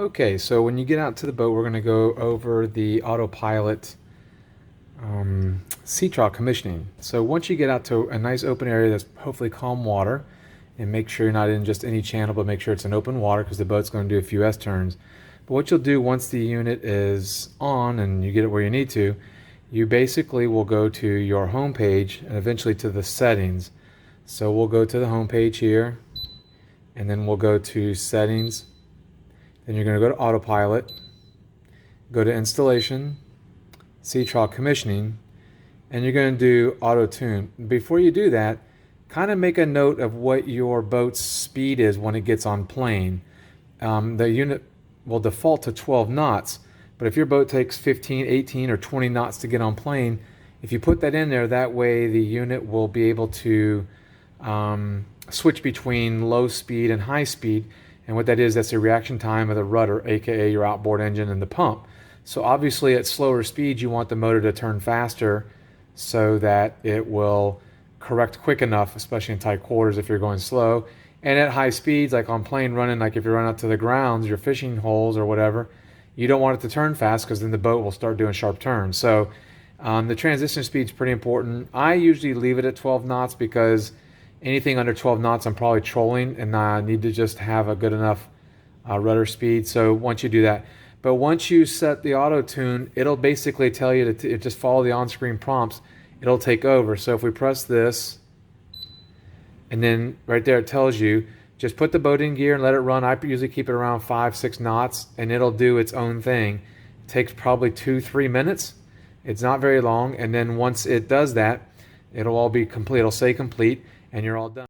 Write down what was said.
Okay, so when you get out to the boat, we're going to go over the autopilot sea trial commissioning. So once you get out to a nice open area that's hopefully calm water, and make sure you're not in just any channel, but make sure it's in open water because the boat's going to do a few S-turns. But what you'll do once the unit is on and you get it where you need to, you basically will go to your home page and eventually to the settings. So we'll go to the home page here, and then we'll go to settings. Then you're going to go to autopilot, go to installation, sea trial commissioning, and you're going to do auto tune. Before you do that, kind of make a note of what your boat's speed is when it gets on plane. The unit will default to 12 knots, but if your boat takes 15, 18, or 20 knots to get on plane, if you put that in there, that way the unit will be able to switch between low speed and high speed. And what that is, that's the reaction time of the rudder, aka your outboard engine and the pump. So obviously at slower speeds, you want the motor to turn faster so that it will correct quick enough, especially in tight quarters if you're going slow. And at high speeds, like on plane running, like if you run out to the grounds, your fishing holes or whatever, you don't want it to turn fast because then the boat will start doing sharp turns. So the transition speed is pretty important. I usually leave it at 12 knots because anything under 12 knots, I'm probably trolling and I need to just have a good enough rudder speed. So once you do that, but once you set the auto tune, it'll basically tell you to just follow the on-screen prompts. It'll take over. So if we press this, and then right there it tells you, just put the boat in gear and let it run. I usually keep it around 5-6 knots and it'll do its own thing. It takes probably 2-3 minutes. It's not very long. And then once it does that, it'll all be complete. It'll say complete and you're all done.